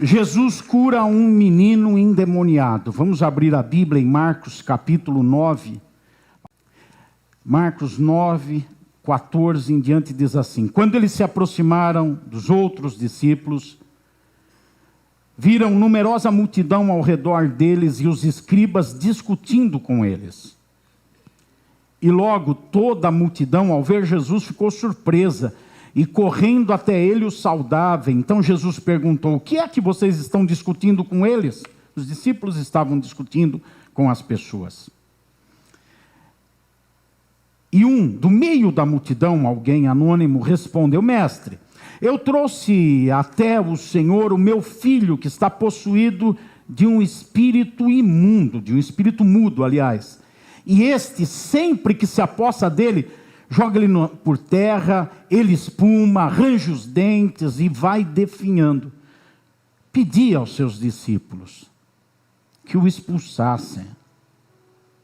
Jesus cura um menino endemoniado. Vamos abrir a Bíblia em Marcos capítulo 9. Marcos 9, 14 em diante diz assim: quando eles se aproximaram dos outros discípulos, viram numerosa multidão ao redor deles e os escribas discutindo com eles. E logo toda a multidão, ao ver Jesus, ficou surpresa e correndo até ele o saudava. Então Jesus perguntou: o que é que vocês estão discutindo com eles? Os discípulos estavam discutindo com as pessoas. E do meio da multidão, alguém anônimo respondeu: mestre, eu trouxe até o Senhor o meu filho que está possuído de um espírito imundo, de um espírito mudo, aliás. E este, sempre que se apossa dele, joga ele por terra, ele espuma, arranja os dentes e vai definhando. Pedi aos seus discípulos que o expulsassem.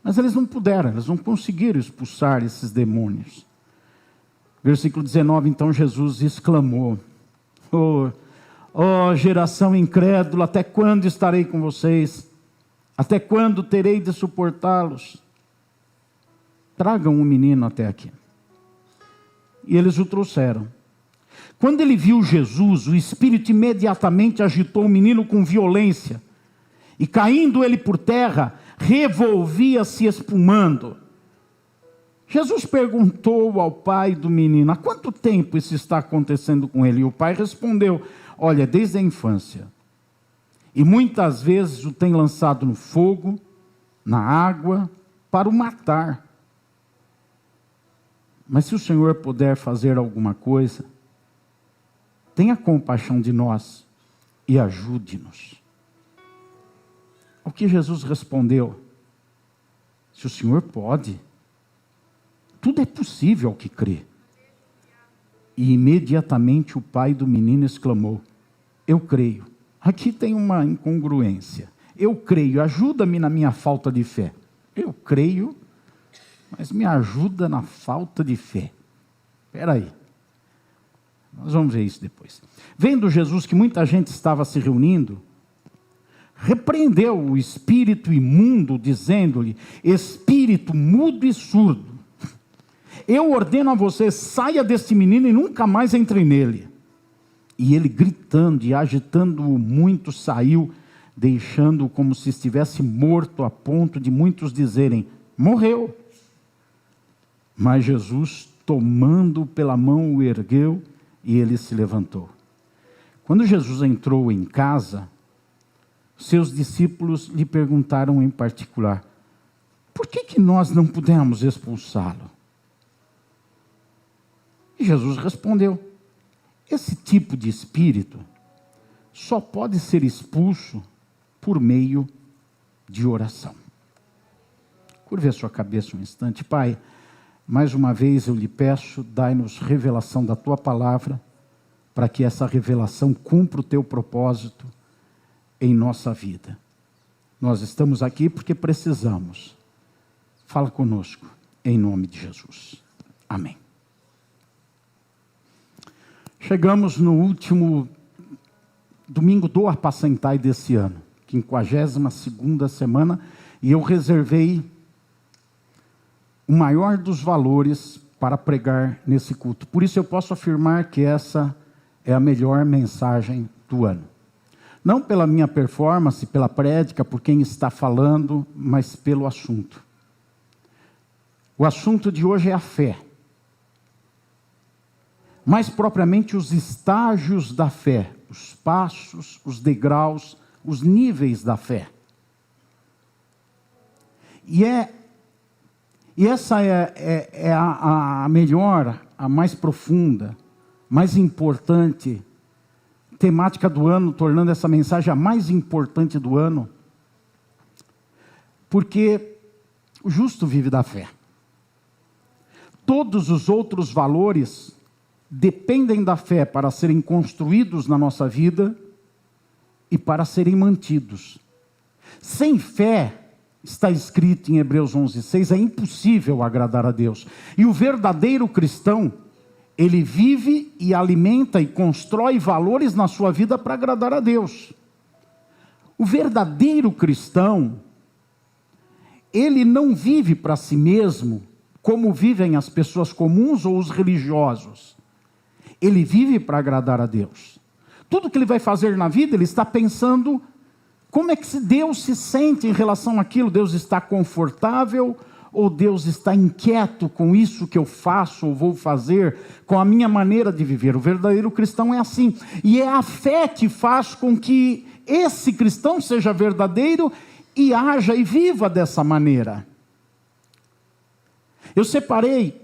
Mas eles não puderam, eles não conseguiram expulsar esses demônios. Versículo 19, então Jesus exclamou: Oh, geração incrédula, até quando estarei com vocês? Até quando terei de suportá-los? Tragam um menino até aqui. E eles o trouxeram. Quando ele viu Jesus, o espírito imediatamente agitou o menino com violência. E caindo ele por terra, revolvia-se espumando. Jesus perguntou ao pai do menino: há quanto tempo isso está acontecendo com ele? E o pai respondeu: olha, desde a infância. E muitas vezes o tem lançado no fogo, na água, para o matar. Mas se o Senhor puder fazer alguma coisa, tenha compaixão de nós e ajude-nos. Ao que Jesus respondeu: se o Senhor pode, tudo é possível ao que crê. E imediatamente o pai do menino exclamou: eu creio. Aqui tem uma incongruência. Eu creio, ajuda-me na minha falta de fé. Eu creio, mas me ajuda na falta de fé. Espera aí. Nós vamos ver isso depois. Vendo Jesus que muita gente estava se reunindo, repreendeu o espírito imundo, dizendo-lhe: espírito mudo e surdo, eu ordeno a você, saia deste menino e nunca mais entre nele. E ele, gritando e agitando-o muito, saiu, deixando-o como se estivesse morto, a ponto de muitos dizerem: morreu. Mas Jesus, tomando-o pela mão, o ergueu e ele se levantou. Quando Jesus entrou em casa, seus discípulos lhe perguntaram em particular: por que nós não pudemos expulsá-lo? E Jesus respondeu: esse tipo de espírito só pode ser expulso por meio de oração. Curve a sua cabeça um instante. Pai, mais uma vez eu lhe peço, dai-nos revelação da tua palavra, para que essa revelação cumpra o teu propósito em nossa vida. Nós estamos aqui porque precisamos. Fala conosco, em nome de Jesus. Amém. Chegamos no último domingo do Apacentai desse ano, 52ª semana, e eu reservei o maior dos valores para pregar nesse culto. Por isso eu posso afirmar que essa é a melhor mensagem do ano. Não pela minha performance, pela prédica, por quem está falando, mas pelo assunto. O assunto de hoje é a fé. Mais propriamente os estágios da fé, os passos, os degraus, os níveis da fé. E essa é a melhor, a mais profunda, mais importante temática do ano, tornando essa mensagem a mais importante do ano, porque o justo vive da fé. Todos os outros valores dependem da fé para serem construídos na nossa vida e para serem mantidos. Sem fé, está escrito em Hebreus 11:6, é impossível agradar a Deus. E o verdadeiro cristão, ele vive e alimenta e constrói valores na sua vida para agradar a Deus. O verdadeiro cristão, ele não vive para si mesmo como vivem as pessoas comuns ou os religiosos. Ele vive para agradar a Deus. Tudo que ele vai fazer na vida, ele está pensando como é que Deus se sente em relação àquilo. Deus está confortável ou Deus está inquieto com isso que eu faço ou vou fazer, com a minha maneira de viver? O verdadeiro cristão é assim. E é a fé que faz com que esse cristão seja verdadeiro e haja e viva dessa maneira. Eu separei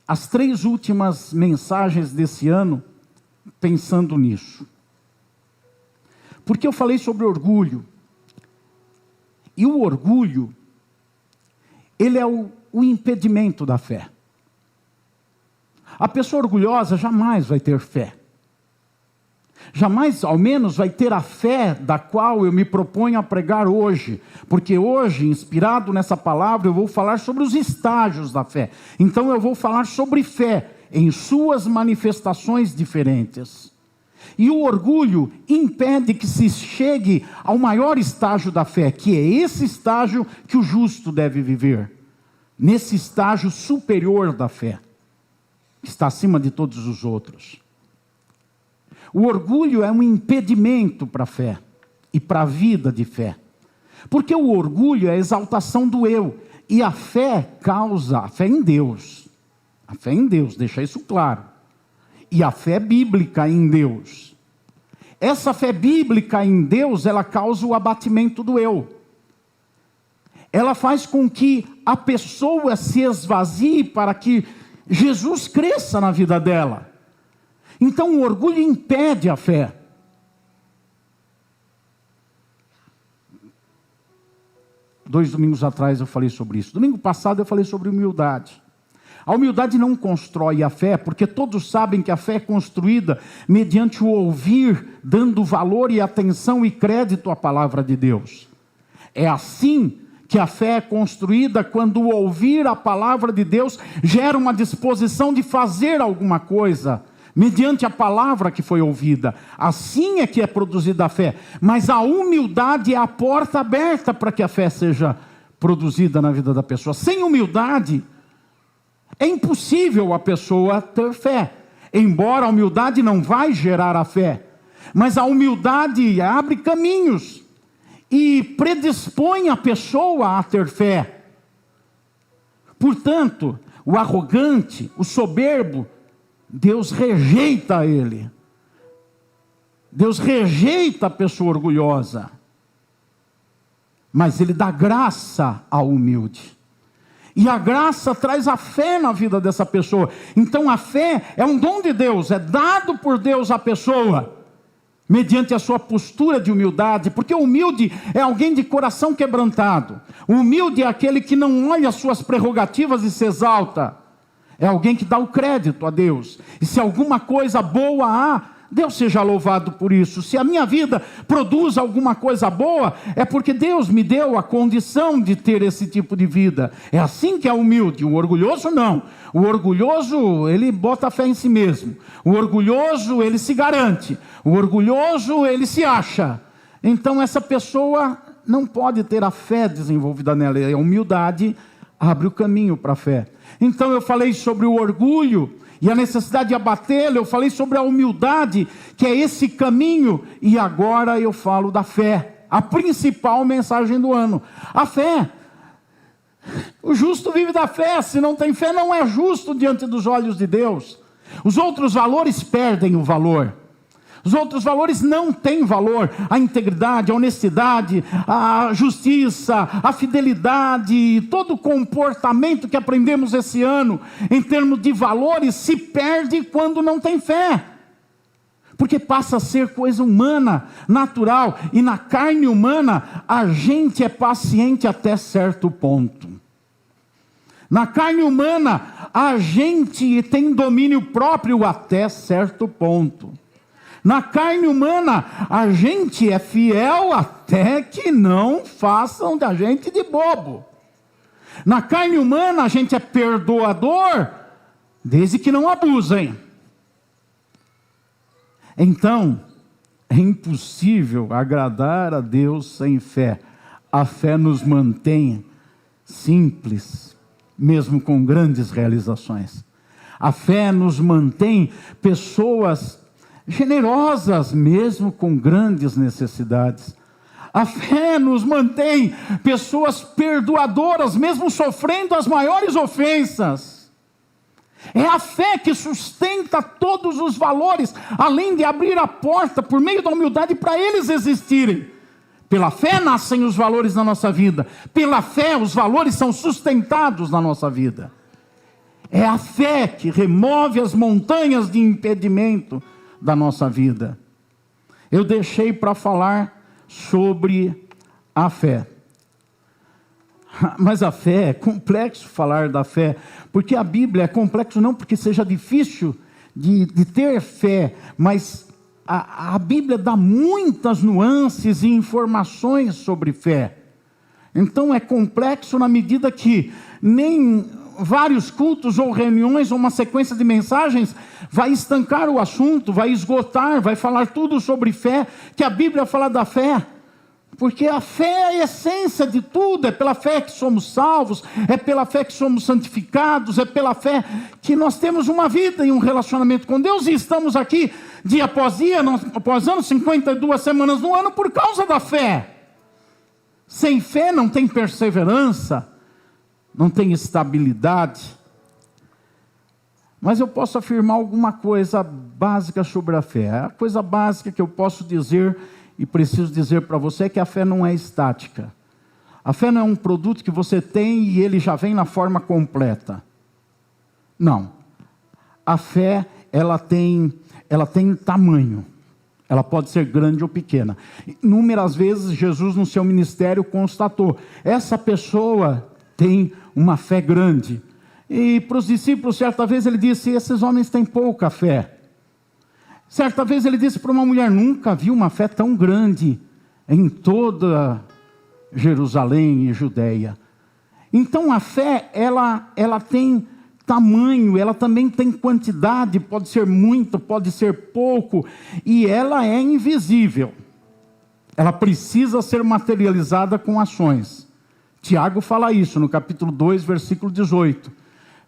as 3 últimas mensagens desse ano pensando nisso. Porque eu falei sobre orgulho. E o orgulho, ele é o impedimento da fé. A pessoa orgulhosa jamais vai ter fé. Jamais, ao menos, vai ter a fé da qual eu me proponho a pregar hoje. Porque hoje, inspirado nessa palavra, eu vou falar sobre os estágios da fé. Então eu vou falar sobre fé em suas manifestações diferentes. E o orgulho impede que se chegue ao maior estágio da fé, que é esse estágio que o justo deve viver. Nesse estágio superior da fé, que está acima de todos os outros. O orgulho é um impedimento para a fé e para a vida de fé. Porque o orgulho é a exaltação do eu. E a fé causa, a fé em Deus. A fé em Deus, deixa isso claro. E a fé bíblica em Deus. Essa fé bíblica em Deus, ela causa o abatimento do eu. Ela faz com que a pessoa se esvazie para que Jesus cresça na vida dela. Então o orgulho impede a fé. Dois domingos atrás eu falei sobre isso. Domingo passado eu falei sobre humildade. A humildade não constrói a fé, porque todos sabem que a fé é construída mediante o ouvir, dando valor e atenção e crédito à palavra de Deus. É assim que a fé é construída, quando o ouvir a palavra de Deus gera uma disposição de fazer alguma coisa, mediante a palavra que foi ouvida. Assim é que é produzida a fé. Mas a humildade é a porta aberta para que a fé seja produzida na vida da pessoa. Sem humildade, é impossível a pessoa ter fé. Embora a humildade não vai gerar a fé. Mas a humildade abre caminhos e predispõe a pessoa a ter fé. Portanto, o arrogante, o soberbo, Deus rejeita ele. Deus rejeita a pessoa orgulhosa. Mas Ele dá graça ao humilde. E a graça traz a fé na vida dessa pessoa. Então a fé é um dom de Deus, é dado por Deus à pessoa, mediante a sua postura de humildade. Porque o humilde é alguém de coração quebrantado. O humilde é aquele que não olha as suas prerrogativas e se exalta. É alguém que dá o crédito a Deus. E se alguma coisa boa há, Deus seja louvado por isso. Se a minha vida produz alguma coisa boa, é porque Deus me deu a condição de ter esse tipo de vida. É assim que é humilde. O orgulhoso não. O orgulhoso, ele bota a fé em si mesmo. O orgulhoso, ele se garante. O orgulhoso, ele se acha. Então essa pessoa não pode ter a fé desenvolvida nela. A humildade abre o caminho para a fé. Então eu falei sobre o orgulho e a necessidade de abatê-lo. Eu falei sobre a humildade, que é esse caminho. E agora eu falo da fé, a principal mensagem do ano. A fé. O justo vive da fé. Se não tem fé, não é justo diante dos olhos de Deus. Os outros valores perdem o valor. Os outros valores não têm valor. A integridade, a honestidade, a justiça, a fidelidade, todo o comportamento que aprendemos esse ano, em termos de valores, se perde quando não tem fé. Porque passa a ser coisa humana, natural. E na carne humana, a gente é paciente até certo ponto. Na carne humana, a gente tem domínio próprio até certo ponto. Na carne humana, a gente é fiel até que não façam da gente de bobo. Na carne humana, a gente é perdoador, desde que não abusem. Então, É impossível agradar a Deus sem fé. A fé nos mantém simples, mesmo com grandes realizações. A fé nos mantém pessoas generosas, mesmo com grandes necessidades. A fé nos mantém pessoas perdoadoras, mesmo sofrendo as maiores ofensas. É a fé que sustenta todos os valores, além de abrir a porta por meio da humildade para eles existirem. Pela fé nascem os valores na nossa vida. Pela fé os valores são sustentados na nossa vida. É a fé que remove as montanhas de impedimento da nossa vida. Eu deixei para falar sobre a fé. Mas a fé, é complexo falar da fé, porque a Bíblia é complexo não porque seja difícil de ter fé, mas a Bíblia dá muitas nuances e informações sobre fé. Então é complexo na medida que nem vários cultos ou reuniões ou uma sequência de mensagens vai estancar o assunto, vai esgotar, vai falar tudo sobre fé, que a Bíblia fala da fé. Porque a fé é a essência de tudo, é pela fé que somos salvos, é pela fé que somos santificados, é pela fé que nós temos uma vida e um relacionamento com Deus, e estamos aqui dia após dia, após ano, 52 semanas no ano, por causa da fé. Sem fé não tem perseverança, não tem estabilidade. Mas eu posso afirmar alguma coisa básica sobre a fé. A coisa básica que eu posso dizer e preciso dizer para você é que a fé não é estática. A fé não é um produto que você tem e ele já vem na forma completa. Não. A fé, ela tem tamanho. Ela pode ser grande ou pequena. Inúmeras vezes Jesus no seu ministério constatou: essa pessoa tem uma fé grande. E para os discípulos, certa vez ele disse: esses homens têm pouca fé. Certa vez ele disse para uma mulher: nunca vi uma fé tão grande em toda Jerusalém e Judeia. Então a fé, ela tem tamanho, ela também tem quantidade, pode ser muito, pode ser pouco, e ela é invisível. Ela precisa ser materializada com ações. Tiago fala isso no capítulo 2, versículo 18.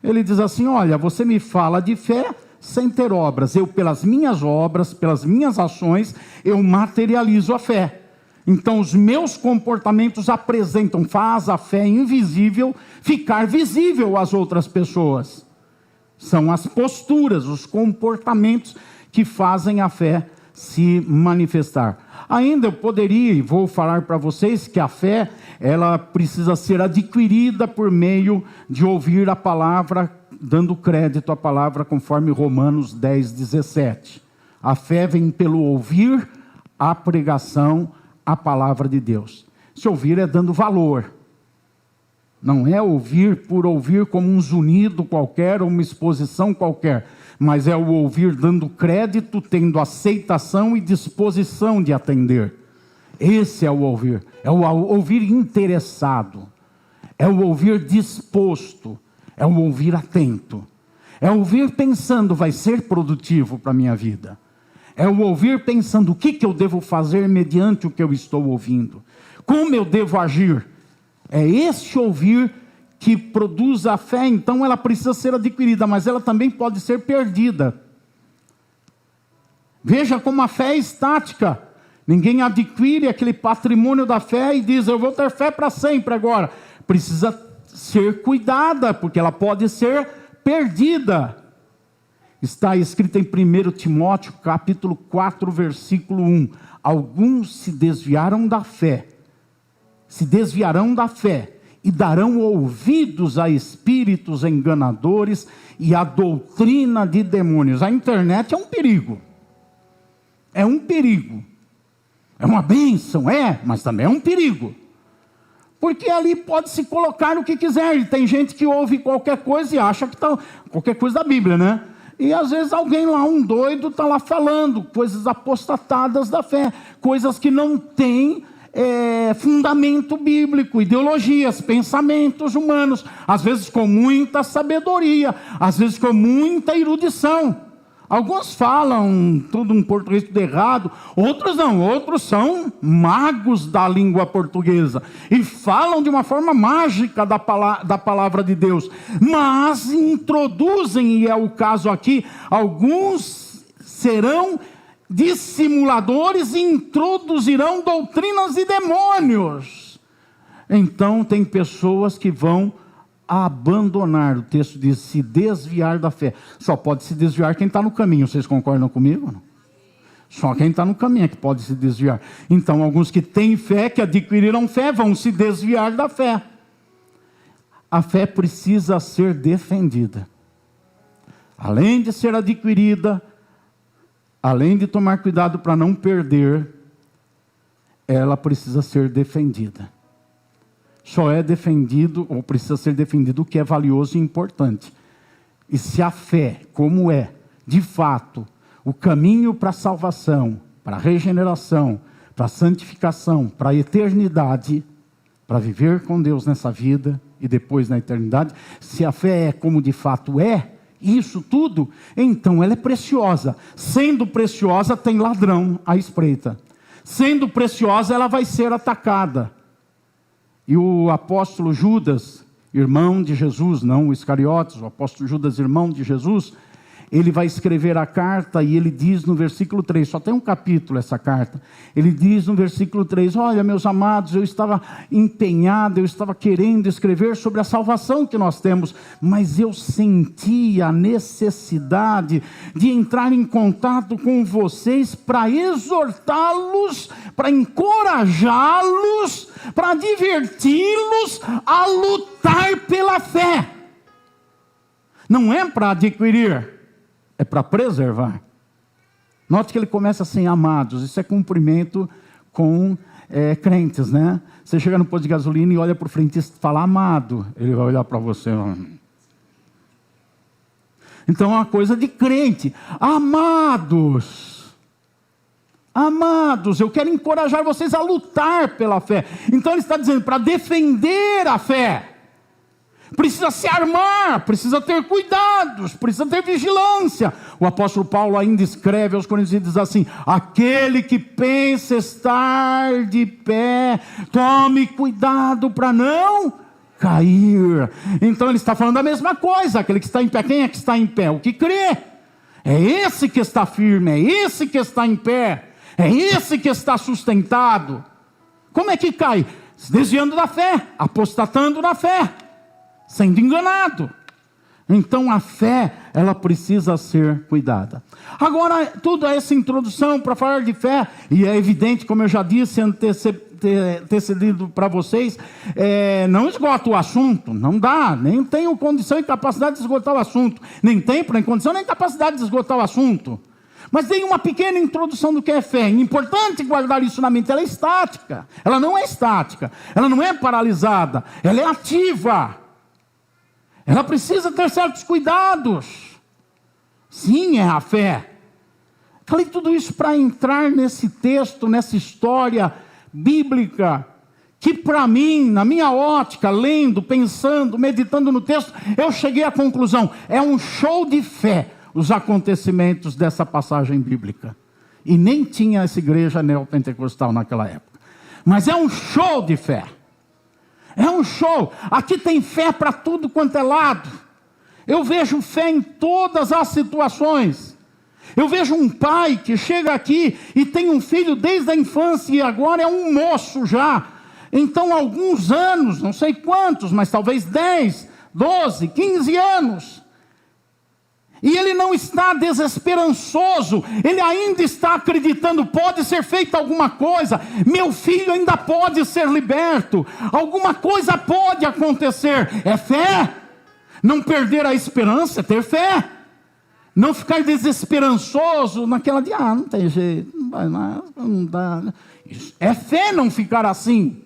Ele diz assim: olha, você me fala de fé sem ter obras. Eu, pelas minhas obras, pelas minhas ações, eu materializo a fé. Então os meus comportamentos faz a fé invisível ficar visível às outras pessoas. São as posturas, os comportamentos que fazem a fé se manifestar. Ainda eu poderia, e vou falar para vocês, que a fé, ela precisa ser adquirida por meio de ouvir a palavra, dando crédito à palavra, conforme Romanos 10, 17. A fé vem pelo ouvir a pregação, a palavra de Deus. Se ouvir é dando valor. Não é ouvir por ouvir como um zunido qualquer ou uma exposição qualquer, mas é o ouvir dando crédito, tendo aceitação e disposição de atender. Esse é o ouvir. É o ouvir interessado. É o ouvir disposto. É o ouvir atento. É o ouvir pensando: vai ser produtivo para a minha vida. É o ouvir pensando: o que eu devo fazer mediante o que eu estou ouvindo? Como eu devo agir? É esse ouvir que produz a fé. Então ela precisa ser adquirida, mas ela também pode ser perdida. Veja como a fé é estática. Ninguém adquire aquele patrimônio da fé e diz: eu vou ter fé para sempre agora. Precisa ser cuidada, porque ela pode ser perdida. Está escrito em 1 Timóteo, capítulo 4, versículo 1. Alguns se desviarão da fé, e darão ouvidos a espíritos enganadores e a doutrina de demônios. A internet é um perigo. É um perigo. É uma bênção, mas também é um perigo. Porque ali pode se colocar o que quiser. E tem gente que ouve qualquer coisa e acha que está... qualquer coisa da Bíblia, né? E às vezes alguém lá, um doido, está lá falando coisas apostatadas da fé. Coisas que não têm fundamento bíblico, ideologias, pensamentos humanos. Às vezes com muita sabedoria. Às vezes com muita erudição. Alguns falam tudo um português tudo errado, outros não, outros são magos da língua portuguesa e falam de uma forma mágica da palavra de Deus, mas introduzem, e é o caso aqui, alguns serão dissimuladores e introduzirão doutrinas e demônios. Então tem pessoas que vão abandonar, o texto diz, se desviar da fé. Só pode se desviar quem está no caminho, vocês concordam comigo? Não? Só quem está no caminho é que pode se desviar. Então alguns que têm fé, que adquiriram fé, vão se desviar da fé. A fé precisa ser defendida. Além de ser adquirida, além de tomar cuidado para não perder, ela precisa ser defendida. Só é defendido, ou precisa ser defendido, o que é valioso e importante. E se a fé, como é, de fato, o caminho para a salvação, para a regeneração, para a santificação, para a eternidade, para viver com Deus nessa vida e depois na eternidade, se a fé é como de fato é, isso tudo, então ela é preciosa. Sendo preciosa, tem ladrão à espreita. Sendo preciosa, ela vai ser atacada. E o apóstolo Judas, irmão de Jesus, não o Iscariotes, o apóstolo Judas, irmão de Jesus, ele vai escrever a carta e ele diz no versículo 3, só tem um capítulo essa carta, ele diz no versículo 3, olha meus amados, eu estava empenhado, eu estava querendo escrever sobre a salvação que nós temos, mas eu senti a necessidade de entrar em contato com vocês para exortá-los, para encorajá-los, para diverti-los a lutar pela fé. Não é para adquirir, é para preservar. Note que ele começa assim, amados, isso é cumprimento com crentes, né? Você chega no posto de gasolina e olha para o frentista e fala, amado, ele vai olhar para você. Então é uma coisa de crente. Amados, eu quero encorajar vocês a lutar pela fé. Então ele está dizendo, para defender a fé, precisa se armar, precisa ter cuidados, precisa ter vigilância. O apóstolo Paulo ainda escreve aos Coríntios e diz assim, aquele que pensa estar de pé, tome cuidado para não cair. Então ele está falando a mesma coisa, aquele que está em pé, quem é que está em pé? O que crê. É esse que está firme, é esse que está em pé, é esse que está sustentado. Como é que cai? Se desviando da fé, apostatando da fé, sendo enganado. Então a fé, ela precisa ser cuidada. Agora, toda essa introdução para falar de fé, e é evidente, como eu já disse, antecedido para vocês, não esgota o assunto, não dá, nem tenho condição e capacidade de esgotar o assunto, nem tempo, nem condição, nem capacidade de esgotar o assunto. Mas dei uma pequena introdução do que é fé. É importante guardar isso na mente, ela é estática, ela não é estática, ela não é paralisada, ela é ativa. Ela precisa ter certos cuidados. Sim, é a fé. Falei tudo isso para entrar nesse texto, nessa história bíblica, que para mim, na minha ótica, lendo, pensando, meditando no texto, eu cheguei à conclusão, é um show de fé, os acontecimentos dessa passagem bíblica. E nem tinha essa igreja neopentecostal naquela época. Mas é um show de fé. É um show. Aqui tem fé para tudo quanto é lado. Eu vejo fé em todas as situações. Eu vejo um pai que chega aqui e tem um filho desde a infância e agora é um moço já. Então, alguns anos, não sei quantos, mas talvez 10, 12, 15 anos. E ele não está desesperançoso, ele ainda está acreditando, pode ser feita alguma coisa, meu filho ainda pode ser liberto, alguma coisa pode acontecer. É fé. Não perder a esperança é ter fé. Não ficar desesperançoso naquela de, não tem jeito, não vai mais, não dá. É fé não ficar assim.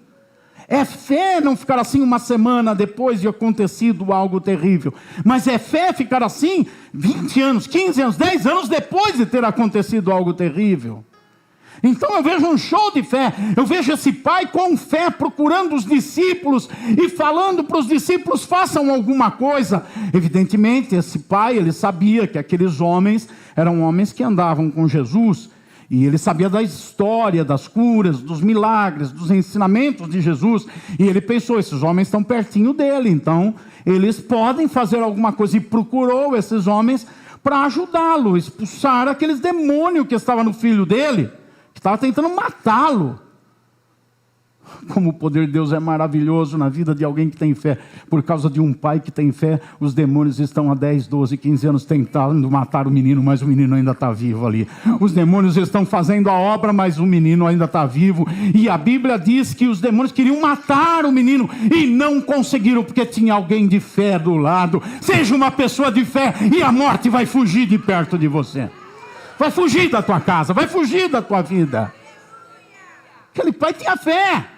É fé não ficar assim uma semana depois de acontecido algo terrível. Mas é fé ficar assim 20 anos, 15 anos, 10 anos depois de ter acontecido algo terrível. Então eu vejo um show de fé, eu vejo esse pai com fé procurando os discípulos e falando para os discípulos: façam alguma coisa. Evidentemente esse pai, ele sabia que aqueles homens eram homens que andavam com Jesus, e ele sabia da história, das curas, dos milagres, dos ensinamentos de Jesus, e ele pensou: esses homens estão pertinho dele, então eles podem fazer alguma coisa, e procurou esses homens para ajudá-lo, expulsar aqueles demônios que estavam no filho dele, que estava tentando matá-lo. Como o poder de Deus é maravilhoso na vida de alguém que tem fé. Por causa de um pai que tem fé, os demônios estão há 10, 12, 15 anos tentando matar o menino, mas o menino ainda está vivo ali. Os demônios estão fazendo a obra, mas o menino ainda está vivo. E a Bíblia diz que os demônios queriam matar o menino e não conseguiram, porque tinha alguém de fé do lado. Seja uma pessoa de fé e a morte vai fugir de perto de você. Vai fugir da tua casa, vai fugir da tua vida. Aquele pai tinha fé.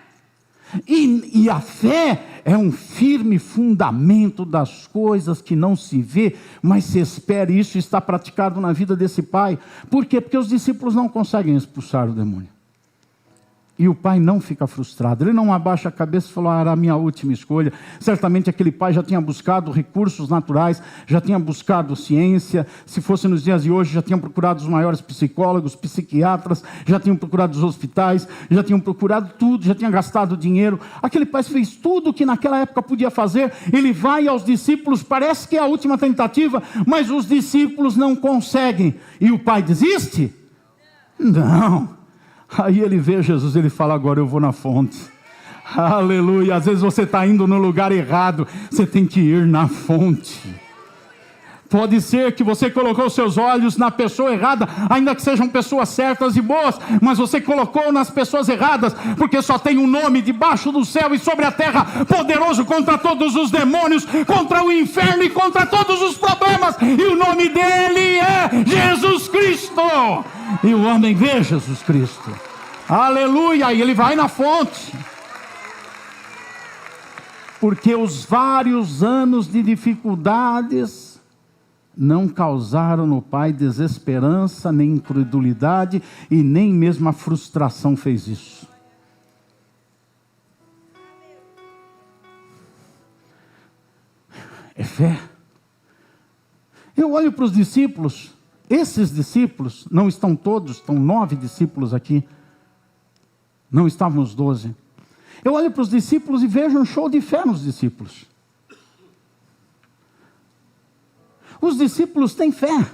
E a fé é um firme fundamento das coisas que não se vê, mas se espera. E isso está praticado na vida desse pai. Por quê? Porque os discípulos não conseguem expulsar o demônio. E o pai não fica frustrado, ele não abaixa a cabeça e fala: era a minha última escolha. Certamente aquele pai já tinha buscado recursos naturais, já tinha buscado ciência. Se fosse nos dias de hoje, já tinham procurado os maiores psicólogos, psiquiatras, já tinham procurado os hospitais, já tinham procurado tudo, já tinham gastado dinheiro. Aquele pai fez tudo o que naquela época podia fazer. Ele vai aos discípulos, parece que é a última tentativa, mas os discípulos não conseguem. E o pai desiste? Não. Aí ele vê Jesus, ele fala: agora eu vou na fonte. Aleluia. Às vezes você está indo no lugar errado, você tem que ir na fonte. Pode ser que você colocou seus olhos na pessoa errada, ainda que sejam pessoas certas e boas, mas você colocou nas pessoas erradas, porque só tem um nome debaixo do céu e sobre a terra, poderoso contra todos os demônios, contra o inferno e contra todos os problemas, e o nome dele é Jesus Cristo. E o homem vê Jesus Cristo. Aleluia. E ele vai na fonte. Porque os vários anos de dificuldades não causaram no pai desesperança, nem incredulidade, e nem mesmo a frustração fez isso. É fé. Eu olho para os discípulos. Esses discípulos, não estão todos, estão 9 discípulos aqui. Não estavam os 12. Eu olho para os discípulos e vejo um show de fé nos discípulos. Os discípulos têm fé.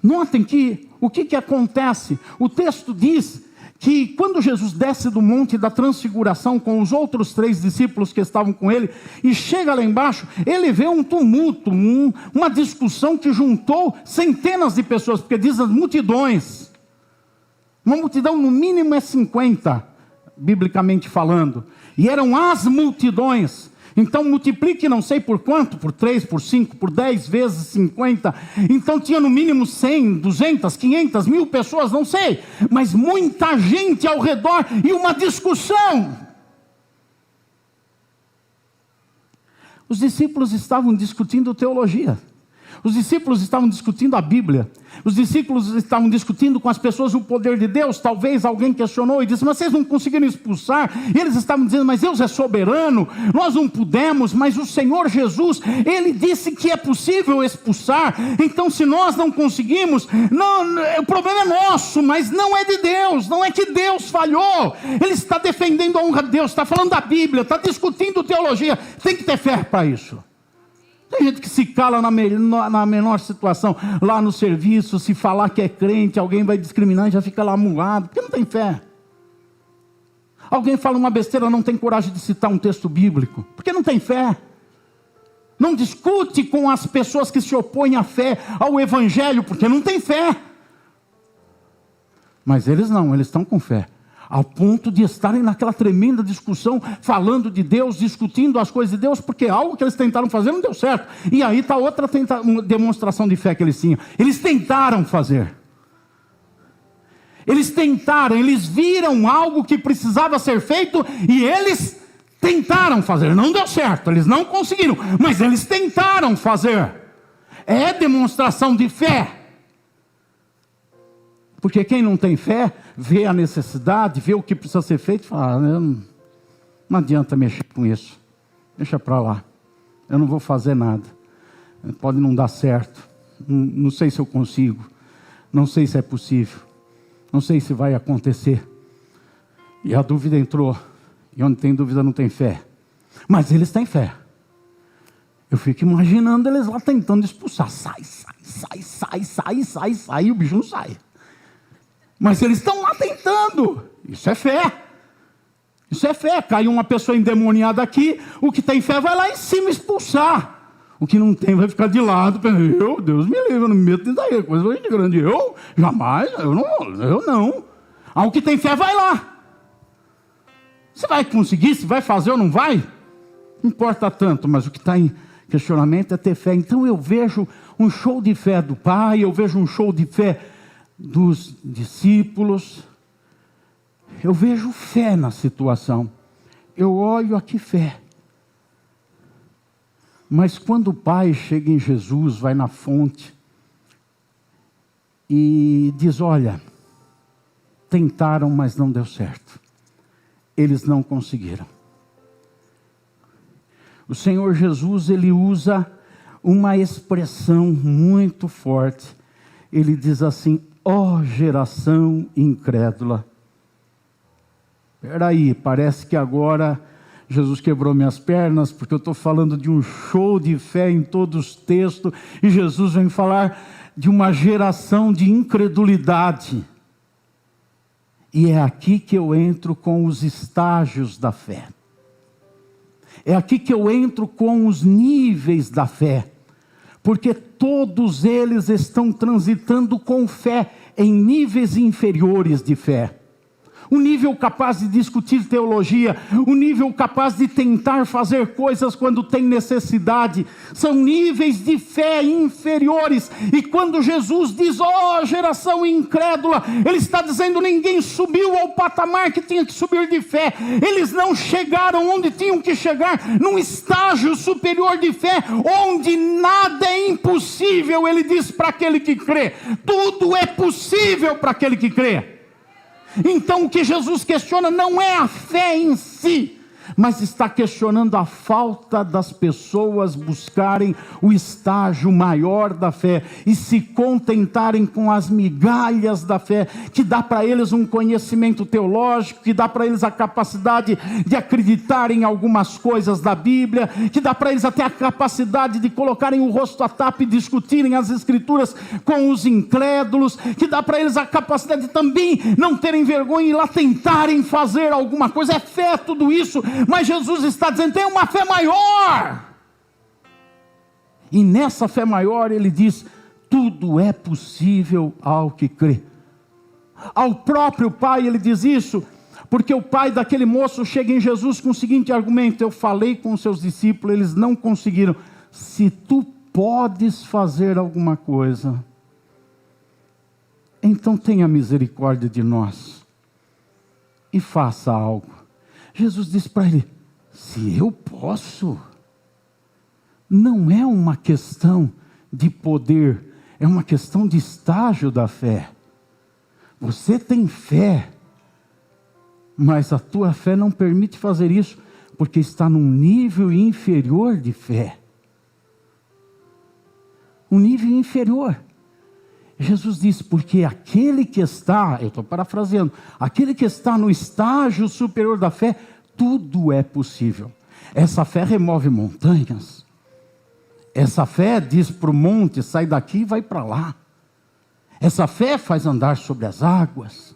Notem que o que acontece? O texto diz que quando Jesus desce do monte da transfiguração com os outros 3 discípulos que estavam com ele, e chega lá embaixo, ele vê um tumulto, uma discussão que juntou centenas de pessoas, porque diz as multidões. Uma multidão no mínimo é 50, biblicamente falando. E eram as multidões. Então multiplique não sei por quanto, por 3, por 5, por 10 vezes 50. Então tinha no mínimo 100, 200, 500, 1000 pessoas, não sei. Mas muita gente ao redor e uma discussão. Os discípulos estavam discutindo teologia. Os discípulos estavam discutindo a Bíblia. Os discípulos estavam discutindo com as pessoas o poder de Deus. Talvez alguém questionou e disse: mas vocês não conseguiram expulsar? E eles estavam dizendo: mas Deus é soberano, nós não pudemos, mas o Senhor Jesus, Ele disse que é possível expulsar. Então se nós não conseguimos, não, o problema é nosso, mas não é de Deus. Não é que Deus falhou. Ele está defendendo a honra de Deus, está falando da Bíblia, está discutindo teologia. Tem que ter fé para isso. Tem gente que se cala na menor situação, lá no serviço, se falar que é crente, alguém vai discriminar e já fica lá muado, porque não tem fé. Alguém fala uma besteira, não tem coragem de citar um texto bíblico, porque não tem fé. Não discute com as pessoas que se opõem à fé, ao evangelho, porque não tem fé. Mas eles não, eles estão com fé. Ao ponto de estarem naquela tremenda discussão, falando de Deus, discutindo as coisas de Deus, porque algo que eles tentaram fazer não deu certo. E aí está outra demonstração de fé que eles tinham. Eles tentaram fazer. Eles tentaram, eles viram algo que precisava ser feito e eles tentaram fazer. Não deu certo, eles não conseguiram, mas eles tentaram fazer. É demonstração de fé. Porque quem não tem fé, vê a necessidade, vê o que precisa ser feito, e fala, não adianta mexer com isso, deixa para lá, eu não vou fazer nada, pode não dar certo, não sei se eu consigo, não sei se é possível, não sei se vai acontecer. E a dúvida entrou, e onde tem dúvida não tem fé. Mas eles têm fé. Eu fico imaginando eles lá tentando expulsar. Sai, e o bicho não sai. Mas eles estão lá tentando. Isso é fé. Isso é fé. Cai uma pessoa endemoniada aqui, o que tem fé vai lá em cima expulsar. O que não tem vai ficar de lado. Deus me livre, eu não me meto nisso daí. Coisa muito grande. Eu? Jamais. Eu não. O que tem fé vai lá. Você vai conseguir, se vai fazer ou não vai? Não importa tanto, mas o que está em questionamento é ter fé. Então eu vejo um show de fé do Pai, eu vejo um show de fé dos discípulos. Eu vejo fé na situação. Eu olho aqui fé. Mas quando o Pai chega em Jesus, vai na fonte e diz, olha, tentaram, mas não deu certo. Eles não conseguiram. O Senhor Jesus, ele usa uma expressão muito forte. Ele diz assim, ó geração incrédula. Espera aí, parece que agora Jesus quebrou minhas pernas, porque eu estou falando de um show de fé em todos os textos, e Jesus vem falar de uma geração de incredulidade. E é aqui que eu entro com os estágios da fé. É aqui que eu entro com os níveis da fé. Porque todos eles estão transitando com fé em níveis inferiores de fé. Um nível capaz de discutir teologia, um nível capaz de tentar fazer coisas quando tem necessidade, são níveis de fé inferiores. E quando Jesus diz, ó geração incrédula, Ele está dizendo, ninguém subiu ao patamar que tinha que subir de fé, eles não chegaram onde tinham que chegar, num estágio superior de fé, onde nada é impossível. Ele diz para aquele que crê, tudo é possível para aquele que crê. Então o que Jesus questiona não é a fé em si, mas está questionando a falta das pessoas buscarem o estágio maior da fé e se contentarem com as migalhas da fé, que dá para eles um conhecimento teológico, que dá para eles a capacidade de acreditar em algumas coisas da Bíblia, que dá para eles até a capacidade de colocarem o rosto à tapa e discutirem as Escrituras com os incrédulos, que dá para eles a capacidade de também não terem vergonha e lá tentarem fazer alguma coisa. É fé tudo isso. Mas Jesus está dizendo, tem uma fé maior. E nessa fé maior ele diz, tudo é possível ao que crê. Ao próprio Pai ele diz isso, porque o pai daquele moço chega em Jesus com o seguinte argumento, eu falei com os seus discípulos, eles não conseguiram. Se tu podes fazer alguma coisa, então tenha misericórdia de nós e faça algo. Jesus disse para ele, se eu posso, não é uma questão de poder, é uma questão de estágio da fé. Você tem fé, mas a tua fé não permite fazer isso, porque está num nível inferior de fé. Um nível inferior. Jesus disse, porque aquele que está, eu estou parafraseando, aquele que está no estágio superior da fé, tudo é possível. Essa fé remove montanhas. Essa fé diz para o monte, sai daqui e vai para lá. Essa fé faz andar sobre as águas.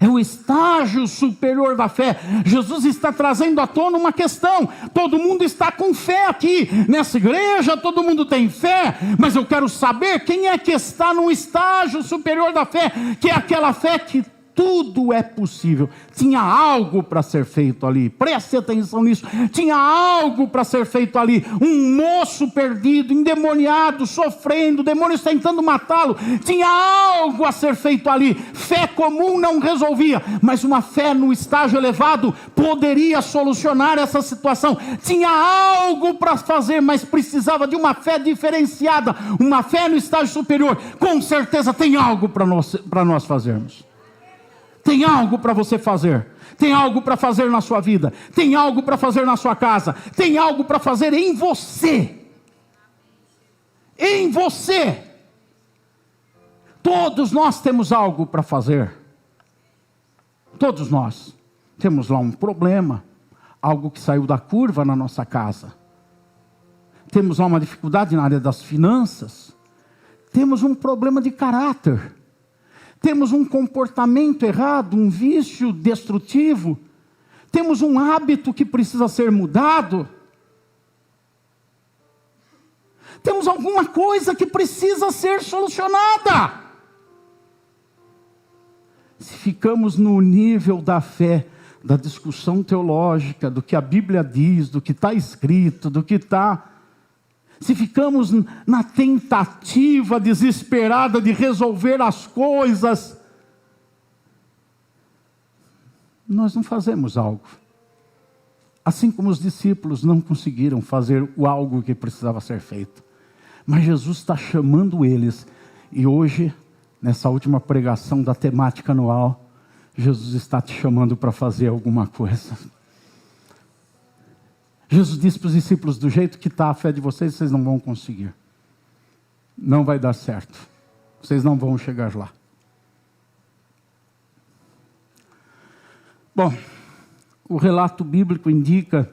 É o estágio superior da fé. Jesus está trazendo à tona uma questão. Todo mundo está com fé aqui. Nessa igreja todo mundo tem fé. Mas eu quero saber quem é que está no estágio superior da fé. Que é aquela fé que tudo é possível. Tinha algo para ser feito ali, preste atenção nisso. Tinha algo para ser feito ali. Um moço perdido, endemoniado, sofrendo, demônios tentando matá-lo. Tinha algo a ser feito ali. Fé comum não resolvia, mas uma fé no estágio elevado poderia solucionar essa situação. Tinha algo para fazer, mas precisava de uma fé diferenciada, uma fé no estágio superior. Com certeza tem algo para nós fazermos. Tem algo para você fazer. Tem algo para fazer na sua vida. Tem algo para fazer na sua casa. Tem algo para fazer em você. Em você. Todos nós temos algo para fazer. Todos nós. Temos lá um problema. Algo que saiu da curva na nossa casa. Temos lá uma dificuldade na área das finanças. Temos um problema de caráter. Temos um comportamento errado, um vício destrutivo. Temos um hábito que precisa ser mudado. Temos alguma coisa que precisa ser solucionada. Se ficamos no nível da fé, da discussão teológica, do que a Bíblia diz, do que está escrito, do que está... Se ficamos na tentativa desesperada de resolver as coisas, nós não fazemos algo. Assim como os discípulos não conseguiram fazer o algo que precisava ser feito. Mas Jesus está chamando eles. E hoje, nessa última pregação da temática anual, Jesus está te chamando para fazer alguma coisa. Jesus disse para os discípulos, do jeito que está a fé de vocês, vocês não vão conseguir. Não vai dar certo. Vocês não vão chegar lá. Bom, o relato bíblico indica,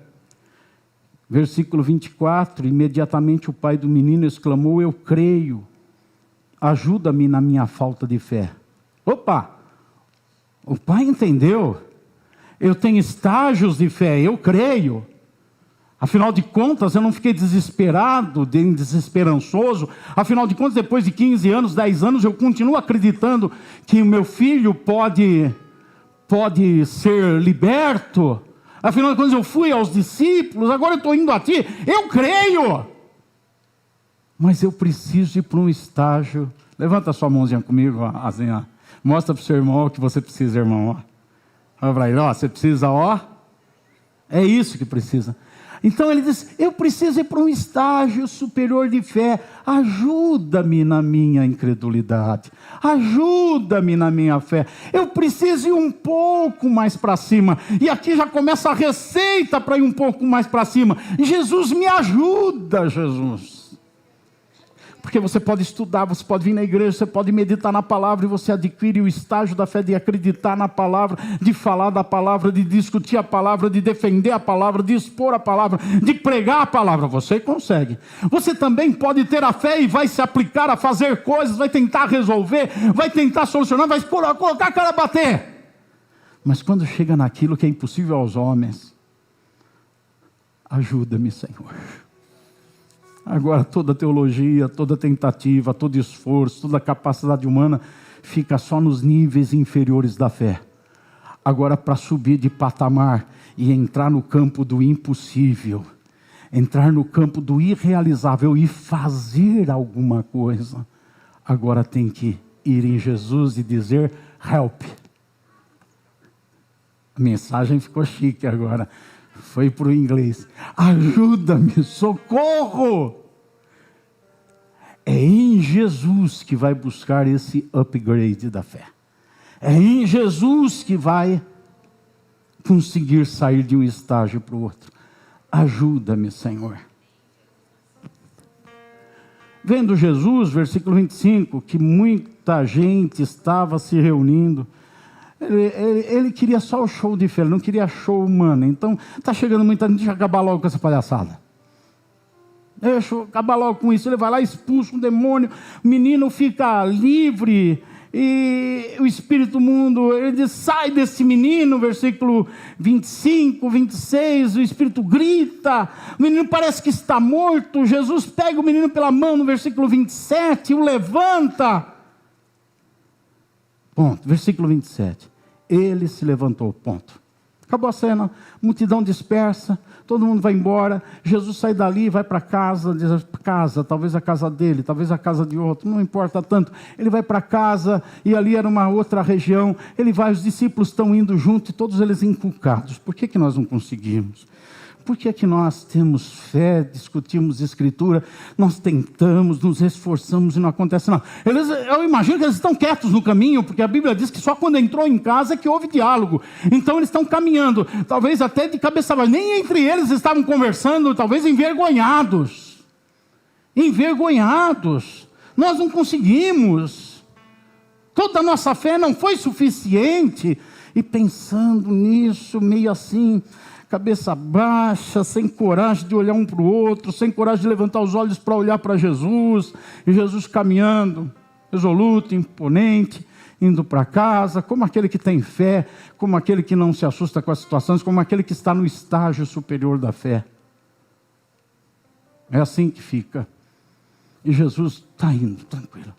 versículo 24, imediatamente o pai do menino exclamou, eu creio, ajuda-me na minha falta de fé. Opa, o pai entendeu, eu tenho estágios de fé, eu creio. Afinal de contas, eu não fiquei desesperado, desesperançoso. Afinal de contas, depois de 15 anos, 10 anos, eu continuo acreditando que o meu filho pode ser liberto. Afinal de contas, eu fui aos discípulos, agora eu estou indo a ti. Eu creio. Mas eu preciso ir para um estágio. Levanta a sua mãozinha comigo, Azinha. Mostra para o seu irmão o que você precisa, irmão. Olha para ele, você precisa, é isso que precisa. Então ele diz, eu preciso ir para um estágio superior de fé, ajuda-me na minha incredulidade, ajuda-me na minha fé, eu preciso ir um pouco mais para cima, e aqui já começa a receita para ir um pouco mais para cima, Jesus me ajuda, Jesus. Porque você pode estudar, você pode vir na igreja, você pode meditar na palavra e você adquire o estágio da fé de acreditar na palavra, de falar da palavra, de discutir a palavra, de defender a palavra, de expor a palavra, de pregar a palavra. Você consegue. Você também pode ter a fé e vai se aplicar a fazer coisas, vai tentar resolver, vai tentar solucionar, vai colocar a cara a bater. Mas quando chega naquilo que é impossível aos homens, ajuda-me, Senhor. Agora toda teologia, toda tentativa, todo esforço, toda capacidade humana fica só nos níveis inferiores da fé. Agora para subir de patamar e entrar no campo do impossível, entrar no campo do irrealizável e fazer alguma coisa, agora tem que ir em Jesus e dizer, help. A mensagem ficou chique agora. Foi para o inglês. Ajuda-me, socorro! É em Jesus que vai buscar esse upgrade da fé. É em Jesus que vai conseguir sair de um estágio para o outro. Ajuda-me, Senhor. Vendo Jesus, versículo 25, que muita gente estava se reunindo, ele queria só o show de fé, ele não queria show humano. Então, está chegando muita gente, deixa eu acabar logo com essa palhaçada. Deixa eu acabar logo com isso. Ele vai lá, expulsa um demônio, o menino fica livre, e o espírito mundo, ele diz, sai desse menino, versículo 25, 26, o espírito grita, o menino parece que está morto, Jesus pega o menino pela mão no versículo 27, o levanta. Ponto, versículo 27. Ele se levantou, ponto. Acabou a cena, multidão dispersa, todo mundo vai embora, Jesus sai dali, vai para casa, talvez a casa dele, talvez a casa de outro, não importa tanto. Ele vai para casa, e ali era uma outra região, ele vai, os discípulos estão indo junto, e todos eles encucados. Por que nós não conseguimos? Por que nós temos fé, discutimos escritura, nós tentamos, nos esforçamos e não acontece nada? Eu imagino que eles estão quietos no caminho, porque a Bíblia diz que só quando entrou em casa é que houve diálogo. Então eles estão caminhando, talvez até de cabeça baixa, nem entre eles estavam conversando, talvez envergonhados. Envergonhados. Nós não conseguimos. Toda a nossa fé não foi suficiente. E pensando nisso, meio assim, cabeça baixa, sem coragem de olhar um para o outro, sem coragem de levantar os olhos para olhar para Jesus, e Jesus caminhando, resoluto, imponente, indo para casa, como aquele que tem fé, como aquele que não se assusta com as situações, como aquele que está no estágio superior da fé. É assim que fica. E Jesus está indo, tranquilo.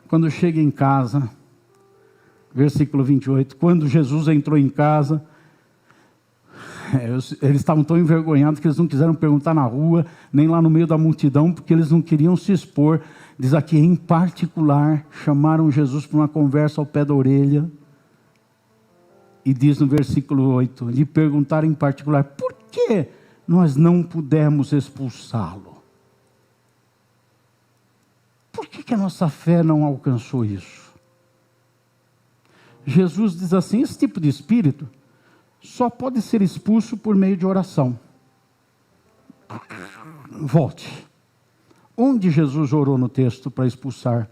Quando chega em casa, versículo 28, quando Jesus entrou em casa, eles estavam tão envergonhados que eles não quiseram perguntar na rua, nem lá no meio da multidão, porque eles não queriam se expor. Diz aqui, em particular, chamaram Jesus para uma conversa ao pé da orelha. E diz no versículo 8, lhe perguntaram em particular, por que nós não pudemos expulsá-lo? Por que a nossa fé não alcançou isso? Jesus diz assim, esse tipo de espírito só pode ser expulso por meio de oração. Volte. Onde Jesus orou no texto para expulsar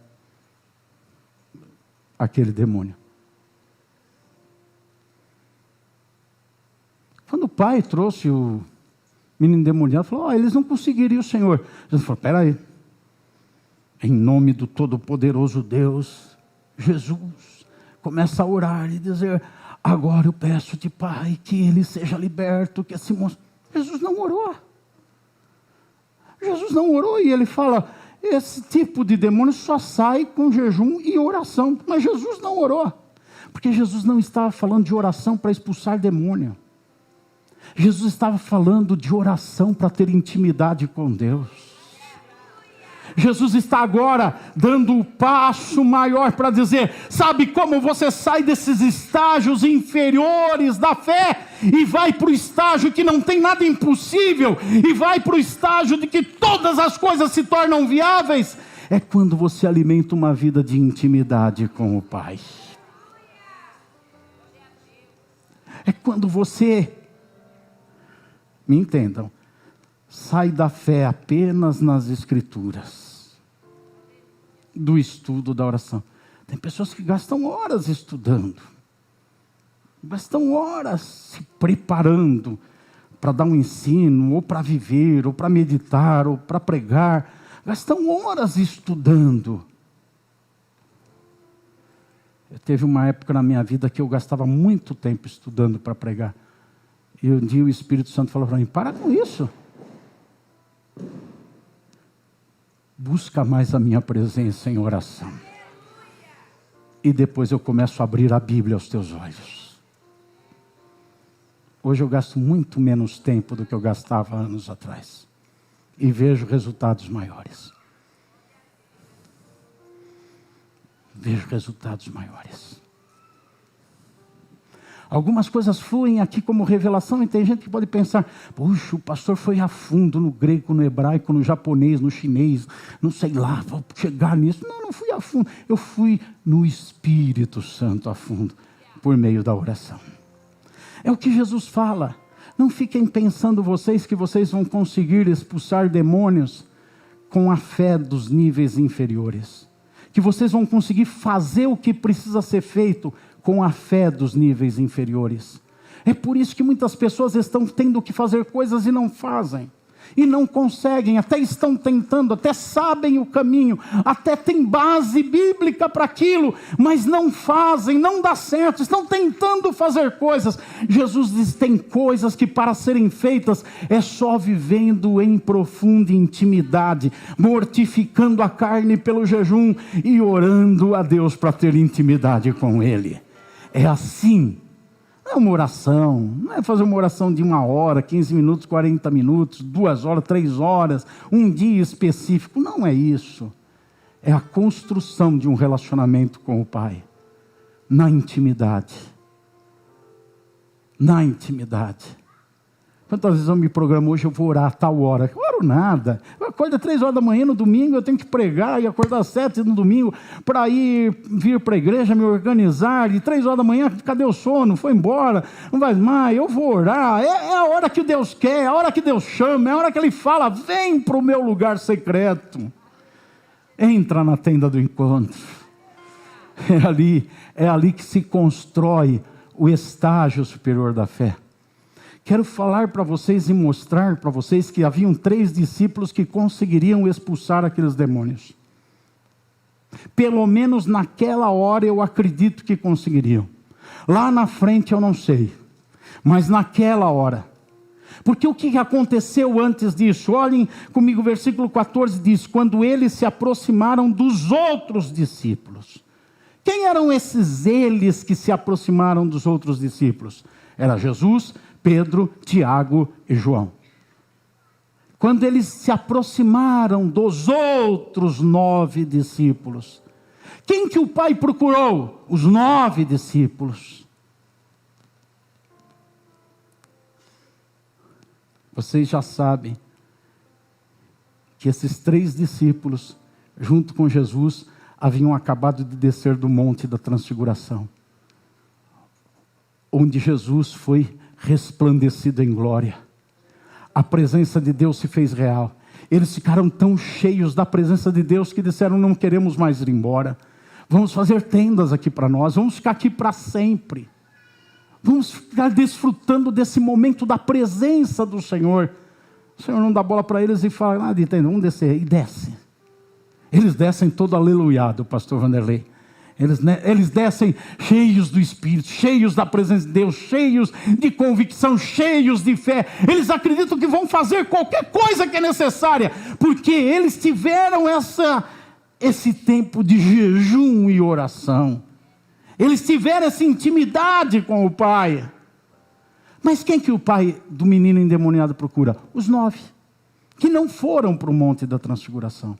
aquele demônio? Quando o pai trouxe o menino endemoniado, falou, eles não conseguiriam, Senhor. Jesus falou, espera aí. Em nome do Todo-Poderoso Deus, Jesus, começa a orar e dizer, agora eu peço-te, Pai, que ele seja liberto, que esse monstro... Jesus não orou. Jesus não orou e ele fala, esse tipo de demônio só sai com jejum e oração. Mas Jesus não orou, porque Jesus não estava falando de oração para expulsar demônio. Jesus estava falando de oração para ter intimidade com Deus. Jesus está agora dando o passo maior para dizer, sabe como você sai desses estágios inferiores da fé e vai para o estágio que não tem nada impossível e vai para o estágio de que todas as coisas se tornam viáveis? É quando você alimenta uma vida de intimidade com o Pai. É quando você, me entendam, sai da fé apenas nas Escrituras, do estudo da oração. Tem pessoas que gastam horas estudando, gastam horas se preparando para dar um ensino, ou para viver, ou para meditar, ou para pregar. Gastam horas estudando. Teve uma época na minha vida que eu gastava muito tempo estudando para pregar. E um dia o Espírito Santo falou para mim, para com isso. Busca mais a minha presença em oração. E depois eu começo a abrir a Bíblia aos teus olhos. Hoje eu gasto muito menos tempo do que eu gastava anos atrás. E vejo resultados maiores. Vejo resultados maiores. Algumas coisas fluem aqui como revelação, e tem gente que pode pensar, puxa, o pastor foi a fundo no grego, no hebraico, no japonês, no chinês, não sei lá, vou chegar nisso. Não, não fui a fundo, eu fui no Espírito Santo a fundo, por meio da oração. É o que Jesus fala, não fiquem pensando vocês que vocês vão conseguir expulsar demônios com a fé dos níveis inferiores, que vocês vão conseguir fazer o que precisa ser feito com a fé dos níveis inferiores. É por isso que muitas pessoas estão tendo que fazer coisas e não fazem. E não conseguem, até estão tentando, até sabem o caminho, até tem base bíblica para aquilo, mas não fazem, não dá certo, estão tentando fazer coisas. Jesus diz, tem coisas que para serem feitas é só vivendo em profunda intimidade, mortificando a carne pelo jejum e orando a Deus para ter intimidade com Ele. É assim. Não é uma oração, não é fazer uma oração de 1 hora, 15 minutos, 40 minutos, 2 horas, 3 horas, um dia específico. Não é isso. É a construção de um relacionamento com o Pai. Na intimidade. Na intimidade. Quantas vezes eu me programo hoje, eu vou orar a tal hora? Eu oro nada. Eu acordo às 3 horas da manhã no domingo, eu tenho que pregar, e acordar às 7 no domingo para vir para a igreja, me organizar, e 3 horas da manhã, cadê o sono? Foi embora, não vai mais, eu vou orar. É a hora que Deus quer, é a hora que Deus chama, é a hora que Ele fala, vem para o meu lugar secreto. Entra na tenda do encontro. É ali que se constrói o estágio superior da fé. Quero falar para vocês e mostrar para vocês que haviam 3 discípulos que conseguiriam expulsar aqueles demônios. Pelo menos naquela hora eu acredito que conseguiriam. Lá na frente eu não sei. Mas naquela hora. Porque o que aconteceu antes disso? Olhem comigo, o versículo 14 diz: quando eles se aproximaram dos outros discípulos. Quem eram esses eles que se aproximaram dos outros discípulos? Era Jesus, Pedro, Tiago e João. Quando eles se aproximaram dos outros 9 discípulos, quem que o Pai procurou? Os 9 discípulos. Vocês já sabem que esses 3 discípulos, junto com Jesus, haviam acabado de descer do Monte da Transfiguração, onde Jesus foi resplandecido em glória. A presença de Deus se fez real. Eles ficaram tão cheios da presença de Deus que disseram: não queremos mais ir embora. Vamos fazer tendas aqui para nós. Vamos ficar aqui para sempre. Vamos ficar desfrutando desse momento da presença do Senhor. O Senhor não dá bola para eles e fala: de tenda, vamos descer. E desce. Eles descem todo aleluiado, pastor Vanderlei. Eles descem cheios do Espírito, cheios da presença de Deus, cheios de convicção, cheios de fé. Eles acreditam que vão fazer qualquer coisa que é necessária, porque eles tiveram esse tempo de jejum e oração. Eles tiveram essa intimidade com o Pai. Mas quem que o pai do menino endemoniado procura? Os 9, que não foram para o Monte da Transfiguração,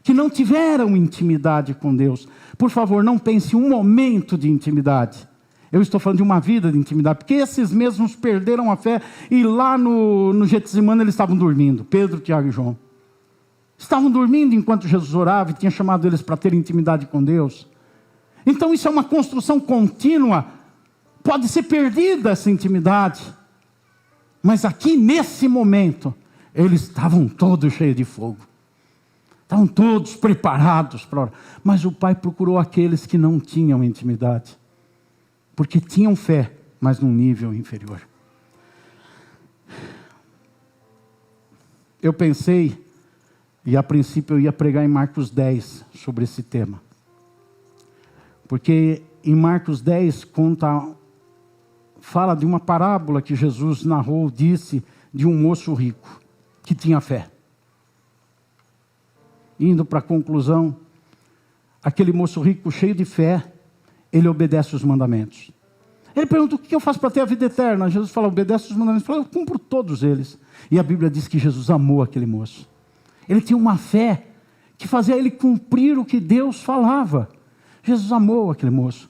que não tiveram intimidade com Deus. Por favor, não pense um momento de intimidade. Eu estou falando de uma vida de intimidade, porque esses mesmos perderam a fé, e lá no Getsemane eles estavam dormindo, Pedro, Tiago e João. Estavam dormindo enquanto Jesus orava e tinha chamado eles para ter intimidade com Deus. Então isso é uma construção contínua. Pode ser perdida essa intimidade. Mas aqui nesse momento, eles estavam todos cheios de fogo. Estavam todos preparados para orar. Mas o Pai procurou aqueles que não tinham intimidade. Porque tinham fé, mas num nível inferior. Eu pensei, e a princípio eu ia pregar em Marcos 10 sobre esse tema. Porque em Marcos 10 fala de uma parábola que Jesus narrou, disse, de um moço rico, que tinha fé. Indo para a conclusão, aquele moço rico, cheio de fé, ele obedece os mandamentos. Ele pergunta: o que eu faço para ter a vida eterna? Jesus fala: obedece os mandamentos. Ele fala: eu cumpro todos eles. E a Bíblia diz que Jesus amou aquele moço. Ele tinha uma fé que fazia ele cumprir o que Deus falava. Jesus amou aquele moço.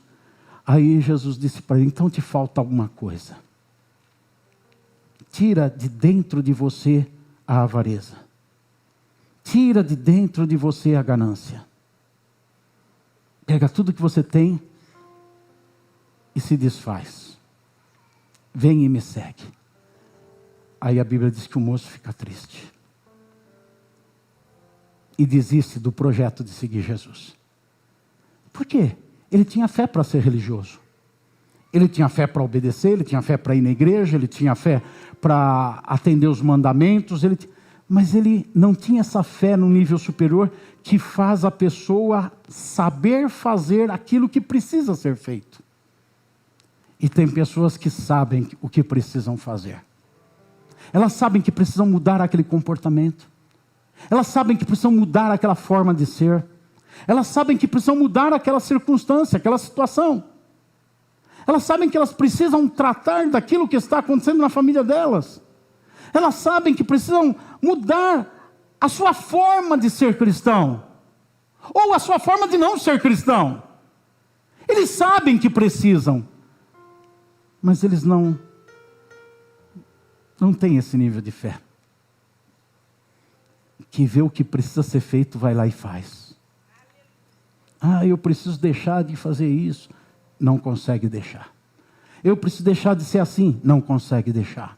Aí Jesus disse para ele: então te falta alguma coisa. Tira de dentro de você a avareza. Tira de dentro de você a ganância. Pega tudo que você tem e se desfaz. Vem e me segue. Aí a Bíblia diz que o moço fica triste. E desiste do projeto de seguir Jesus. Por quê? Ele tinha fé para ser religioso. Ele tinha fé para obedecer, ele tinha fé para ir na igreja, ele tinha fé para atender os mandamentos, mas ele não tinha essa fé no nível superior que faz a pessoa saber fazer aquilo que precisa ser feito. E tem pessoas que sabem o que precisam fazer. Elas sabem que precisam mudar aquele comportamento. Elas sabem que precisam mudar aquela forma de ser. Elas sabem que precisam mudar aquela circunstância, aquela situação. Elas sabem que elas precisam tratar daquilo que está acontecendo na família delas. Elas sabem que precisam mudar a sua forma de ser cristão, ou a sua forma de não ser cristão. Eles sabem que precisam, mas eles não têm esse nível de fé. Que vê o que precisa ser feito, vai lá e faz. Eu preciso deixar de fazer isso. Não consegue deixar. Eu preciso deixar de ser assim. Não consegue deixar.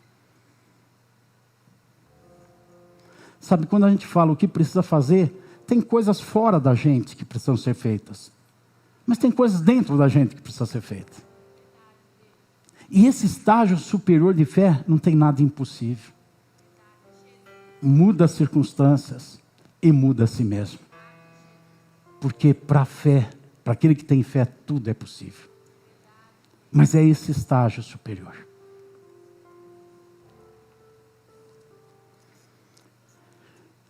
Sabe, quando a gente fala o que precisa fazer, tem coisas fora da gente que precisam ser feitas. Mas tem coisas dentro da gente que precisam ser feitas. E esse estágio superior de fé não tem nada impossível. Muda as circunstâncias e muda a si mesmo. Porque para a fé, para aquele que tem fé, tudo é possível. Mas é esse estágio superior.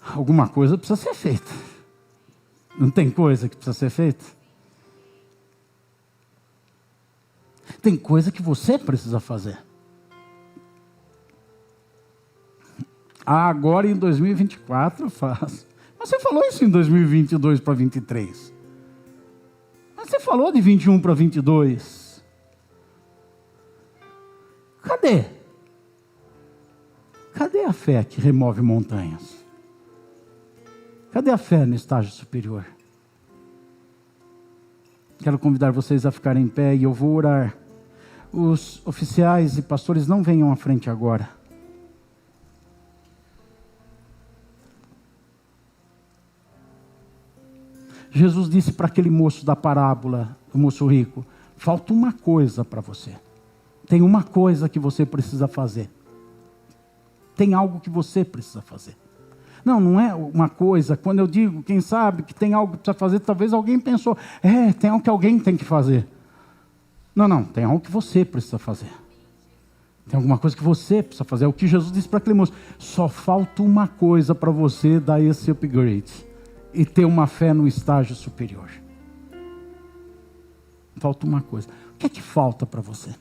Alguma coisa precisa ser feita. Não tem coisa que precisa ser feita? Tem coisa que você precisa fazer. Agora em 2024 eu faço. Mas você falou isso em 2022 para 23. Mas você falou de 21 para 22. Cadê? Cadê a fé que remove montanhas? Cadê a fé no estágio superior? Quero convidar vocês a ficarem em pé e eu vou orar. Os oficiais e pastores não venham à frente agora. Jesus disse para aquele moço da parábola, o moço rico, falta uma coisa para você. Tem uma coisa que você precisa fazer. Tem algo que você precisa fazer. Não é uma coisa, quando eu digo, quem sabe, que tem algo que precisa fazer, talvez alguém pensou, tem algo que alguém tem que fazer. Não, tem algo que você precisa fazer. Tem alguma coisa que você precisa fazer. É o que Jesus disse para aquele moço, só falta uma coisa para você dar esse upgrade. E ter uma fé no estágio superior. Falta uma coisa. O que é que falta para você?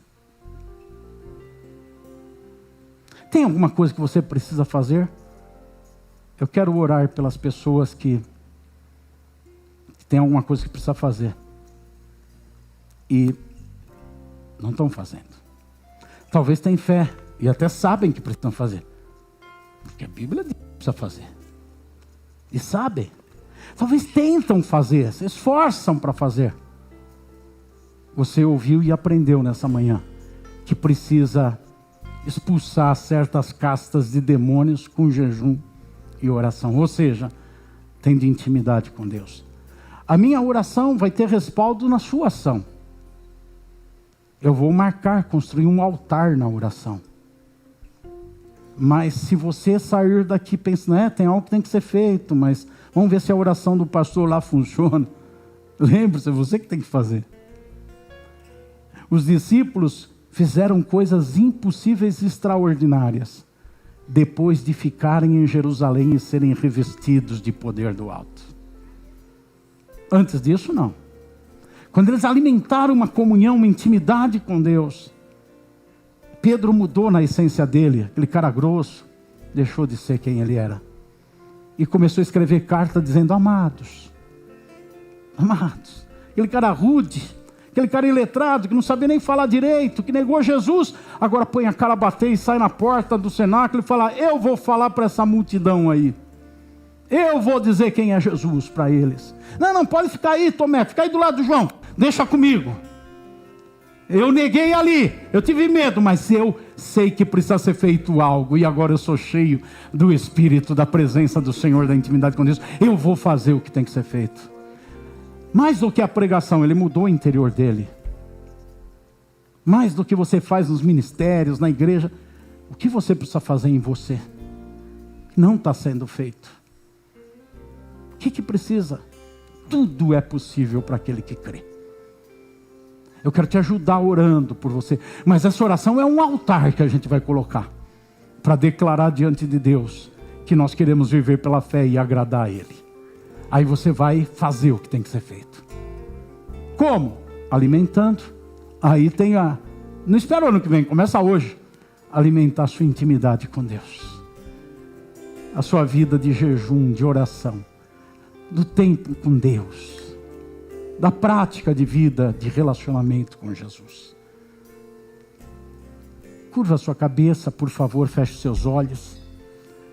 Tem alguma coisa que você precisa fazer? Eu quero orar pelas pessoas que tem alguma coisa que precisa fazer. E não estão fazendo. Talvez tenham fé e até sabem que precisam fazer. Porque a Bíblia diz que precisa fazer. E sabem. Talvez tentam fazer, se esforçam para fazer. Você ouviu e aprendeu nessa manhã que precisa expulsar certas castas de demônios com jejum e oração. Ou seja, tendo intimidade com Deus. A minha oração vai ter respaldo na sua ação. Eu vou marcar, construir um altar na oração. Mas se você sair daqui pensando, tem algo que tem que ser feito, mas vamos ver se a oração do pastor lá funciona. Lembre-se, é você que tem que fazer. Os discípulos fizeram coisas impossíveis e extraordinárias, depois de ficarem em Jerusalém e serem revestidos de poder do alto. Antes disso, não. Quando eles alimentaram uma comunhão, uma intimidade com Deus, Pedro mudou na essência dele, aquele cara grosso, deixou de ser quem ele era. E começou a escrever carta dizendo, amados, aquele cara rude, aquele cara iletrado, que não sabia nem falar direito, que negou Jesus, agora põe a cara a bater e sai na porta do cenáculo e fala, eu vou falar para essa multidão aí. Eu vou dizer quem é Jesus para eles. Não, pode ficar aí, Tomé, fica aí do lado do João, deixa comigo. Eu neguei ali, eu tive medo, mas eu sei que precisa ser feito algo, e agora eu sou cheio do Espírito, da presença do Senhor, da intimidade com Deus, eu vou fazer o que tem que ser feito. Mais do que a pregação, ele mudou o interior dele. Mais do que você faz nos ministérios, na igreja, o que você precisa fazer em você? Não está sendo feito. O que precisa? Tudo é possível para aquele que crê. Eu quero te ajudar orando por você. Mas essa oração é um altar que a gente vai colocar para declarar diante de Deus que nós queremos viver pela fé e agradar a Ele. Aí você vai fazer o que tem que ser feito. Como? Alimentando, Aí não espera o ano que vem, começa hoje. Alimentar a sua intimidade com Deus. A sua vida de jejum, de oração. Do tempo com Deus. Da prática de vida, de relacionamento com Jesus. Curva a sua cabeça, por favor, feche seus olhos.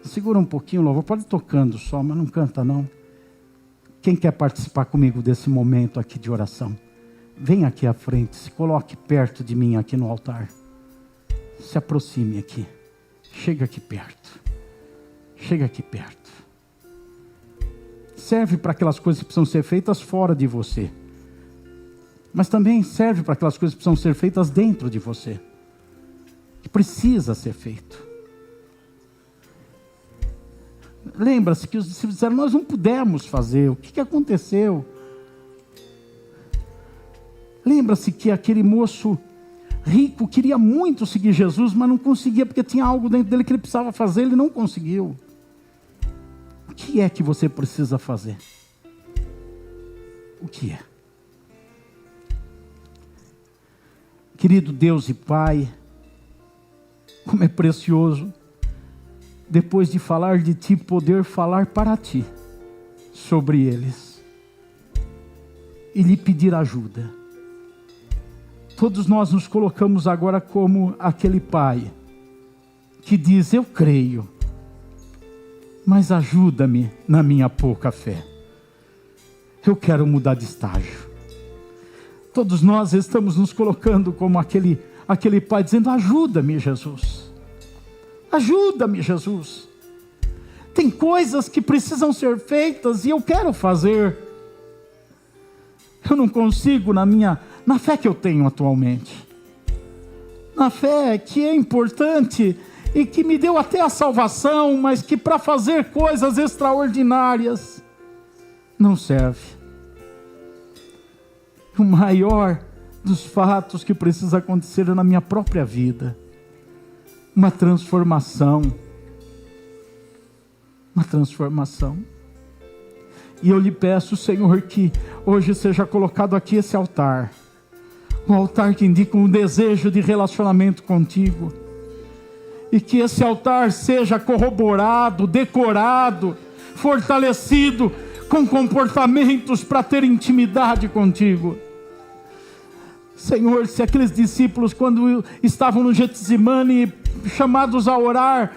Segura um pouquinho o louvor, pode ir tocando só, mas não canta não. Quem quer participar comigo desse momento aqui de oração? Vem aqui à frente, se coloque perto de mim aqui no altar. Se aproxime aqui. Chega aqui perto. Chega aqui perto. Serve para aquelas coisas que precisam ser feitas fora de você. Mas também serve para aquelas coisas que precisam ser feitas dentro de você. Que precisa ser feito. Lembra-se que os discípulos disseram, nós não pudemos fazer. O que aconteceu? Lembra-se que aquele moço rico queria muito seguir Jesus, mas não conseguia porque tinha algo dentro dele que ele precisava fazer, ele não conseguiu. O que é que você precisa fazer? O que é? Querido Deus e Pai, como é precioso, depois de falar de Ti, poder falar para Ti, sobre eles, e lhe pedir ajuda. Todos nós nos colocamos agora como aquele pai, que diz, eu creio, mas ajuda-me na minha pouca fé. Eu quero mudar de estágio. Todos nós estamos nos colocando como aquele pai dizendo, ajuda-me, Jesus. Ajuda-me, Jesus. Tem coisas que precisam ser feitas e eu quero fazer. Eu não consigo na fé que eu tenho atualmente. Na fé que é importante e que me deu até a salvação, mas que para fazer coisas extraordinárias não serve. O maior dos fatos que precisa acontecer na minha própria vida. Uma transformação. Uma transformação. E eu lhe peço, Senhor, que hoje seja colocado aqui esse altar. Um altar que indica um desejo de relacionamento contigo. E que esse altar seja corroborado, decorado, fortalecido com comportamentos para ter intimidade contigo. Senhor, se aqueles discípulos, quando estavam no Getsemane, chamados a orar,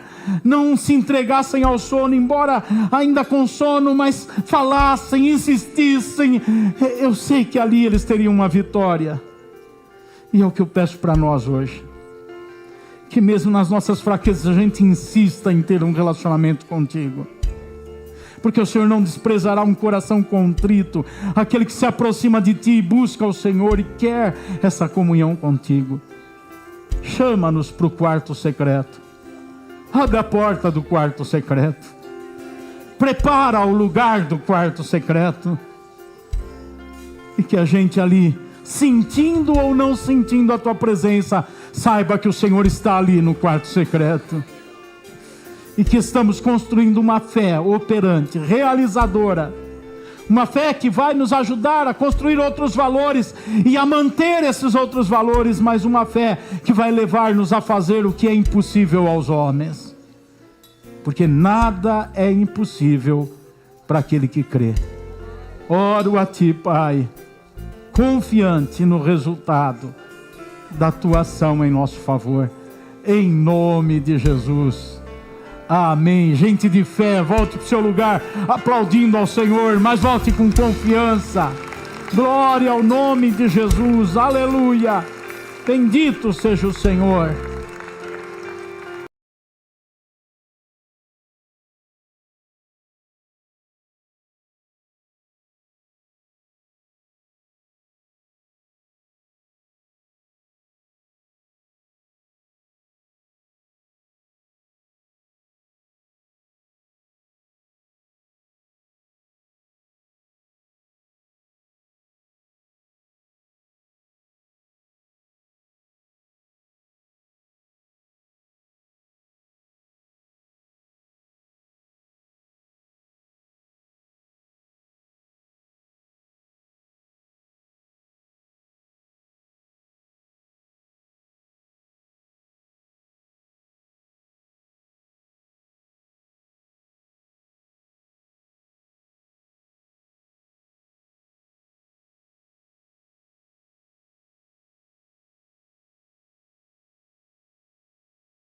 não se entregassem ao sono, embora ainda com sono, mas falassem, insistissem, eu sei que ali eles teriam uma vitória. E é o que eu peço para nós hoje. Que mesmo nas nossas fraquezas a gente insista em ter um relacionamento contigo. Porque o Senhor não desprezará um coração contrito, aquele que se aproxima de Ti e busca o Senhor e quer essa comunhão contigo. Chama-nos para o quarto secreto. Abre a porta do quarto secreto. Prepara o lugar do quarto secreto. E que a gente ali, sentindo ou não sentindo a Tua presença, saiba que o Senhor está ali no quarto secreto. E que estamos construindo uma fé operante, realizadora. Uma fé que vai nos ajudar a construir outros valores e a manter esses outros valores, mas uma fé que vai levar-nos a fazer o que é impossível aos homens. Porque nada é impossível para aquele que crê. Oro a Ti, Pai, confiante no resultado da Tua ação em nosso favor. Em nome de Jesus. Amém. Gente de fé, volte para o seu lugar aplaudindo ao Senhor, mas volte com confiança. Glória ao nome de Jesus. Aleluia. Bendito seja o Senhor.